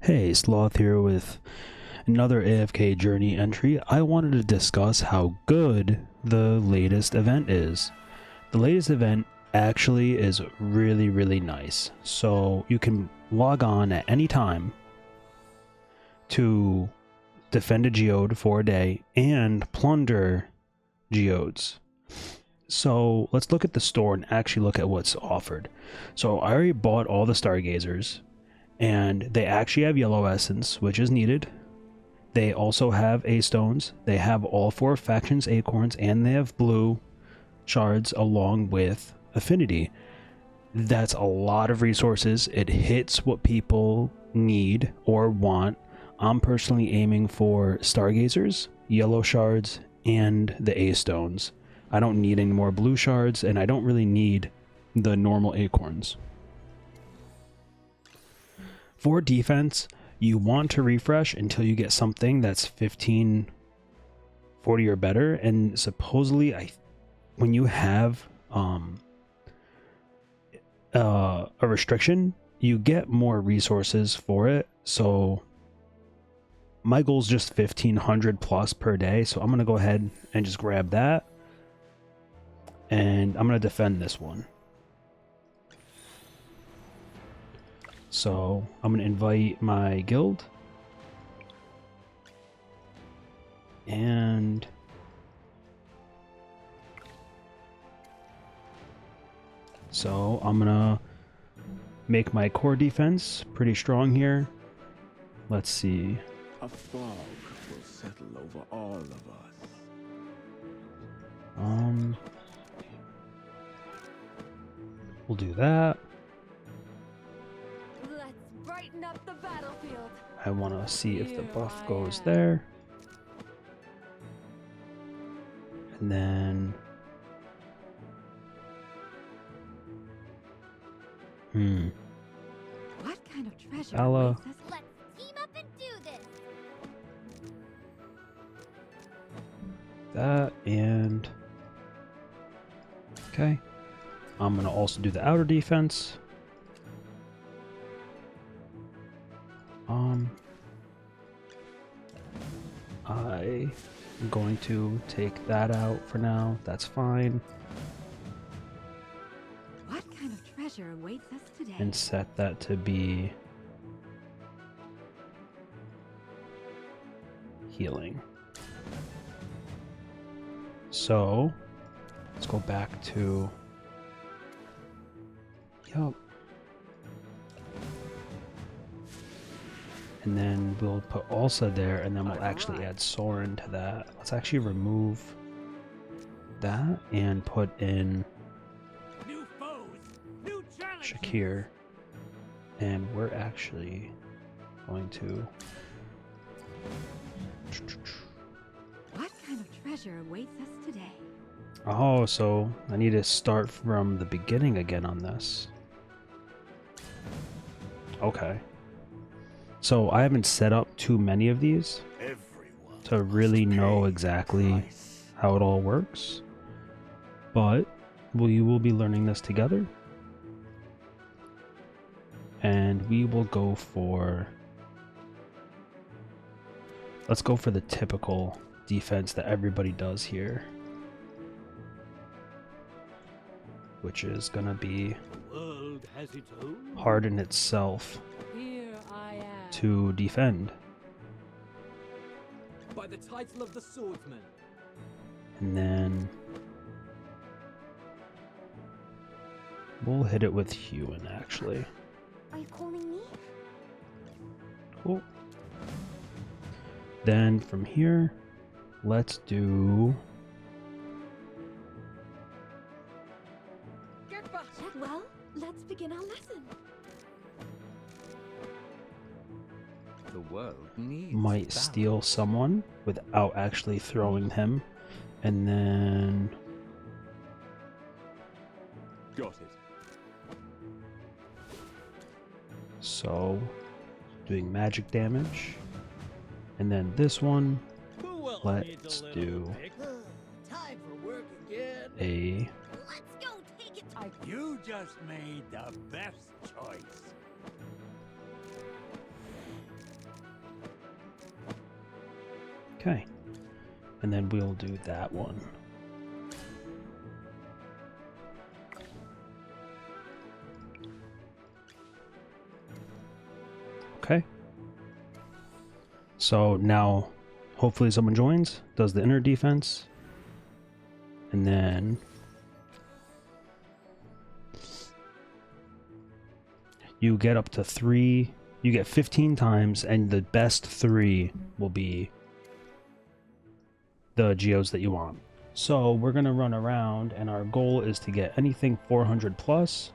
Hey, Sloth here with another AFK journey entry. I wanted to discuss how good the latest event is. The latest event actually is really nice. So you can log on at any time to defend a geode for a day and plunder geodes. So let's look at the store and actually look at what's offered. So I already bought all the stargazers. And they actually have yellow essence, which is needed. They also have A stones. They have all 4 factions acorns, and they have blue shards along with affinity. That's a lot of resources. It hits what people need or want. I'm personally aiming for stargazers, yellow shards, and the A stones. I don't need any more blue shards, and I don't really need the normal acorns. For defense, you want to refresh until you get something that's 1540 or better, and supposedly when you have a restriction, you get more resources for it. So my goal is just 1500 plus per day, so I'm gonna go ahead and just grab that, and I'm gonna defend this one. So I'm gonna invite my guild, and so I'm gonna make my core defense pretty strong here. Let's see. A fog will settle over all of us. We'll do that. Brighten up the battlefield. I want to see if the buff goes there. And then What kind of treasure Ella. awaits us? Let's team up and do this. That, and okay. I'm going to also do the outer defense. I'm going to take that out for now. That's fine. What kind of treasure awaits us today? And set that to be healing. So let's go back to and then we'll put Ulsa there, and then we'll actually add Soren to that. Let's actually remove that and put in New foes, new challenges. Shakir, and we're actually going to What kind of treasure awaits us today? oh, so I need to start from the beginning again on this. Okay. So I haven't set up too many of these to really know exactly how it all works, but we will be learning this together, and we will go for, let's go for the typical defense that everybody does here, which is gonna be harden itself to defend. By the title of the swordsman. And then we'll hit it with Hewen, actually. Are you calling me? Cool. Then from here, let's do Well, let's begin our lesson. The world needs might balance. steal someone without actually throwing him, and then Got it. so doing magic damage, and then this one, let's do Time for work again. a Let's go take it. You just made the best choice. Okay. And then we'll do that one. Okay. So now, hopefully someone joins, does the inner defense, and then you get up to 3, you get 15 times, and the best 3 will be the geodes that you want. So we're going to run around, and our goal is to get anything 400 plus,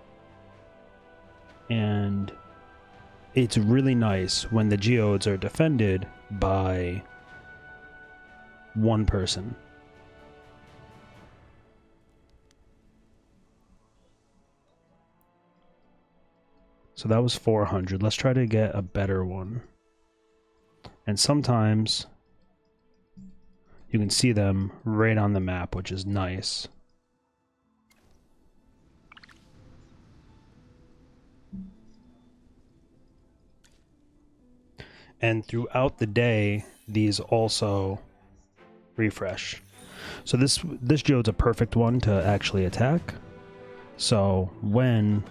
and it's really nice when the geodes are defended by one person. So that was 400. Let's try to get a better one. And sometimes you can see them right on the map, which is nice. And throughout the day, these also refresh. So this geode's a perfect one to actually attack. So when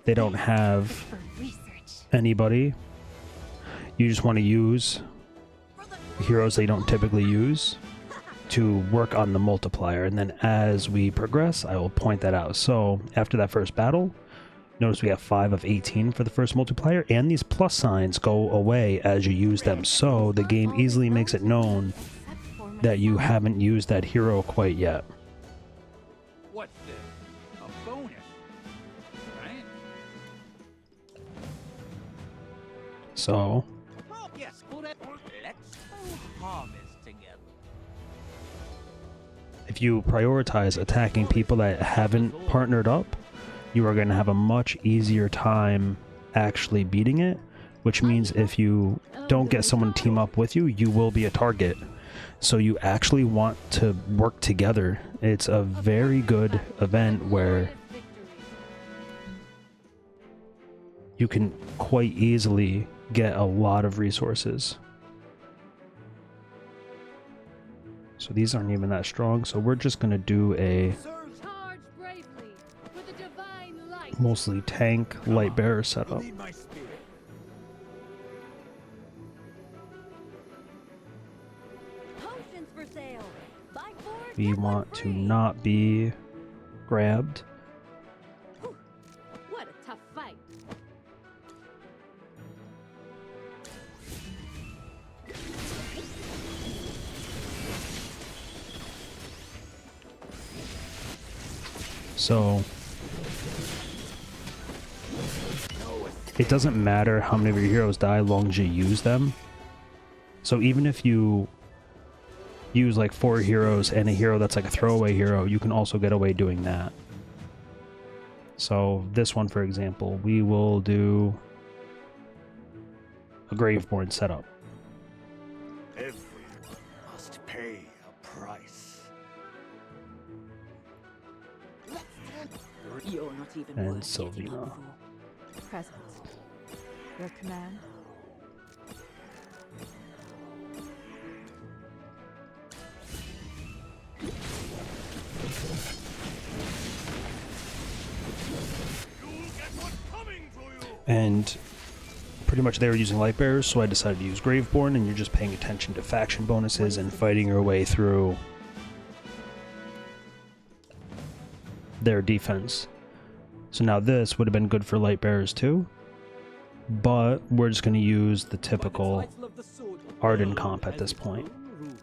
they don't have anybody, you just want to use heroes they don't typically use to work on the multiplier, and then as we progress I will point that out. So after that first battle, notice we have 5 of 18 for the first multiplier, and these plus signs go away as you use them, so the game easily makes it known that you haven't used that hero quite yet. What's this? A bonus, right? So Oh, yes, let's harvest together. if you prioritize attacking people that haven't partnered up, you are going to have a much easier time actually beating it, which means if you don't get someone to team up with you, you will be a target. So you actually want to work together. It's a very good event where you can quite easily get a lot of resources. So these aren't even that strong, so we're just going to do a Charge bravely with a divine light. mostly tank light bearer setup. Need my spirit. Potions for sale. Buy 4, We get one want to free. not be grabbed. What a tough fight. So it doesn't matter how many of your heroes die long as you use them. So even if you use like 4 heroes and a hero that's like a throwaway hero, you can also get away doing that. So this one, for example, we will do a Graveborn setup. Everyone must pay a price. You're not even And worth giving Sylvina. up for. Present. Your command? And pretty much they were using light bearers, so I decided to use Graveborn, and you're just paying attention to faction bonuses and fighting your way through their defense. So now this would have been good for light bearers too, but we're just going to use the typical Title of the swordsman Arden comp at has this its point. own rules.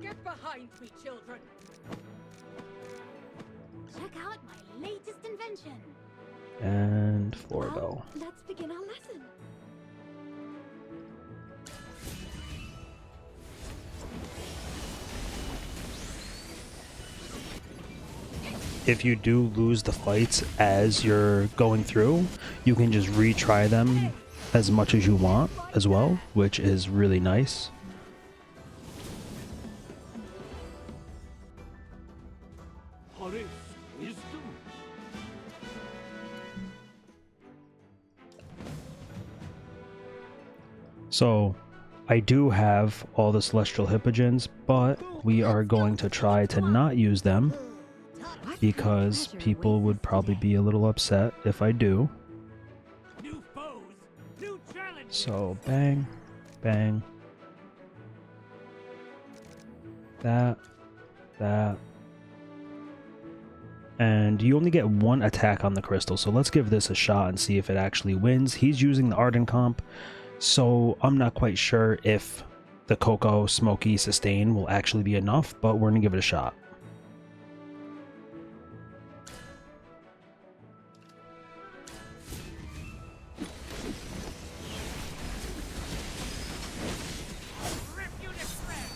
Get behind me, children! Check out my latest invention. And Floribel. Let's begin our lesson. If you do lose the fights as you're going through, you can just retry them as much as you want as well, which is really nice. Horace, wisdom. So I do have all the celestial hippogens, but we are going to try to not use them What because treasure people awaits would us probably today? be a little upset if I do. New foes, new challenges. So bang, bang, that, and you only get one attack on the crystal, so let's give this a shot and see if it actually wins. He's using the Arden comp, so I'm not quite sure if the Cocoa Smoky Sustain will actually be enough, but we're gonna give it a shot. Rip you to shreds.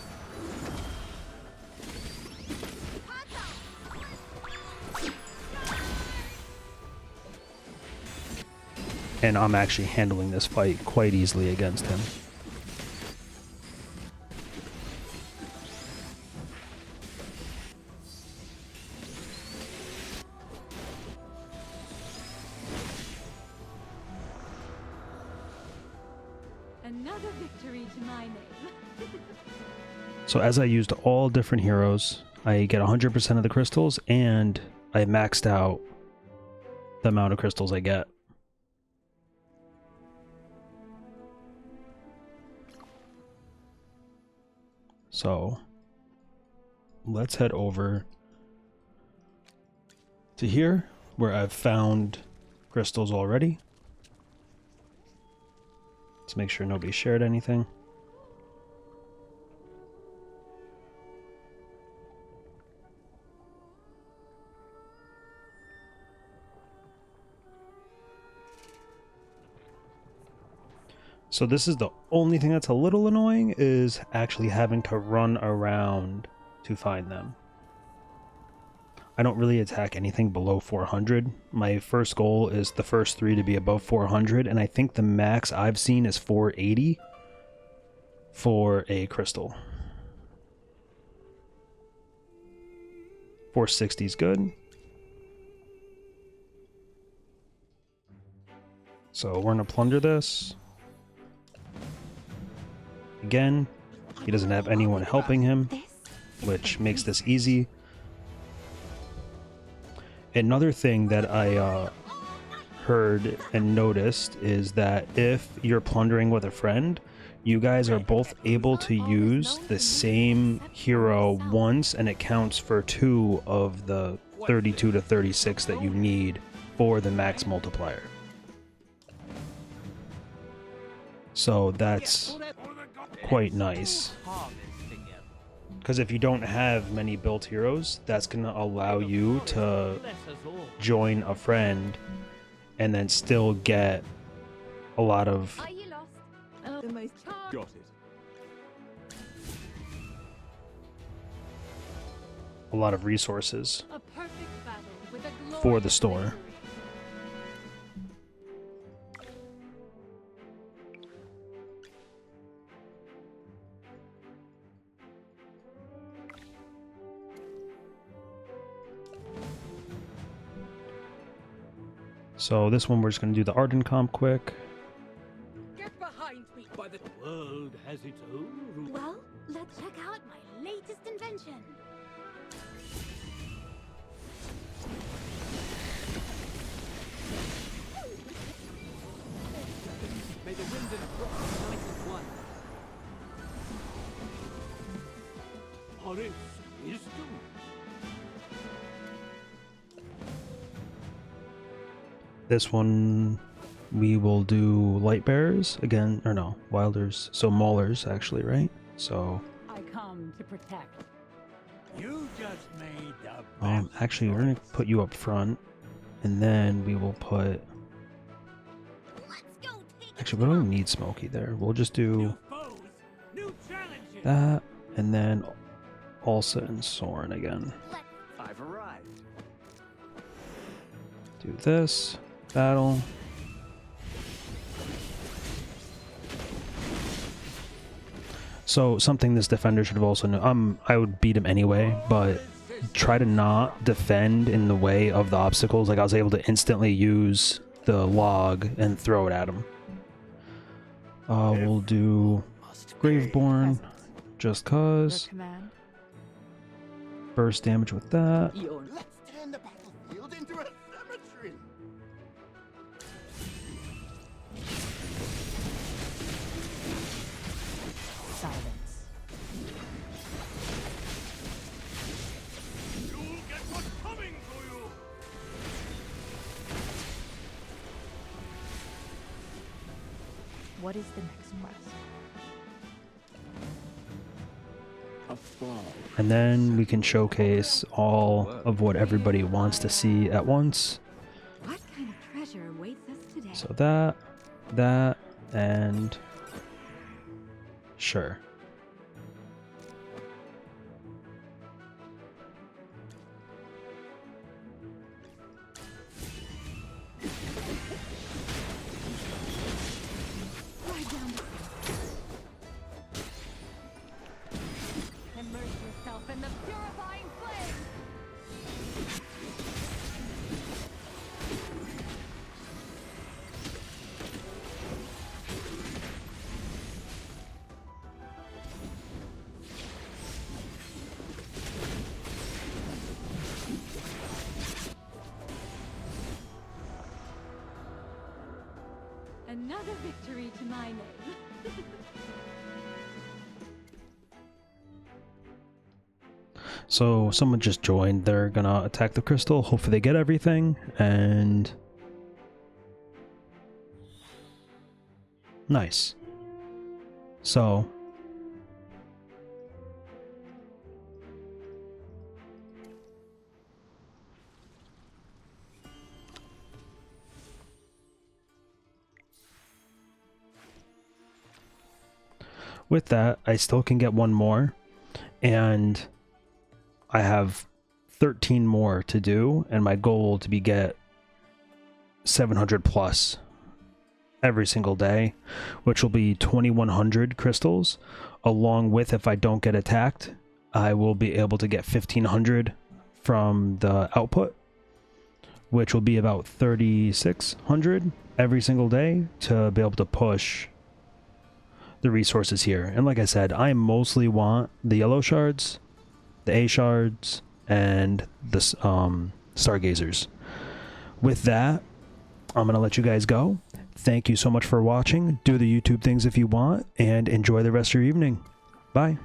And I'm actually handling this fight quite easily against him. Another victory to my name. So as I used all different heroes, I get 100% of the crystals, and I maxed out the amount of crystals I get. So let's head over to here where I've found crystals already. Let's make sure nobody shared anything. So this is the only thing that's a little annoying, is actually having to run around to find them. I don't really attack anything below 400. My first goal is the first 3 to be above 400, and I think the max I've seen is 480 for a crystal. 460 is good. So we're gonna plunder this. Again, he doesn't have anyone helping him, which makes this easy. Another thing that I heard and noticed is that if you're plundering with a friend, you guys are both able to use the same hero once, and it counts for 2 of the 32 to 36 that you need for the max multiplier. So that's quite nice, Harvest together. because if you don't have many built heroes, that's going to allow you to Bless us all. join a friend and then still get a lot of Are you lost? The most Got it. resources. A perfect battle with a For the glorious store. victory. So this one we're just going to do the Arden comp quick. Get behind me! By the World has its own rules. Well, let's check out my latest invention. May the wind and frost unite as one. Horace, wisdom. This one we will do light bearers again, or no, wilders, so maulers actually, right? So I come to protect. You just made the best actually we're gonna put you up front, and then we will put, Let's go take actually we don't need Smokey there. We'll just do new foes, new challenges. that, and then Ulsa and Soren again. I've arrived. Do this, battle. So something this defender should have also known. I would beat him anyway, but try to not defend in the way of the obstacles. Like I was able to instantly use the log and throw it at him. We'll do Graveborn, just Your cause. command. Burst damage with that. Your Let's turn the battlefield into a cemetery. silence. You'll get what's coming to you. What is the next quest? A fall. And then we can showcase all of what everybody wants to see at once. What kind of treasure awaits us today? So that, and sure. Ride down the Immerse yourself in the purifying flame. Another victory to my name. So someone just joined. They're gonna attack the crystal. Hopefully they get everything. And nice. So with that, I still can get one more, and I have 13 more to do, and my goal to be get 700 plus every single day, which will be 2100 crystals, along with, if I don't get attacked, I will be able to get 1500 from the output, which will be about 3600 every single day to be able to push the resources here. And like I said, I mostly want the yellow shards, the A shards, and the stargazers. With that, I'm gonna let you guys go. Thank you so much for watching. Do the YouTube things if you want, and enjoy the rest of your evening. Bye.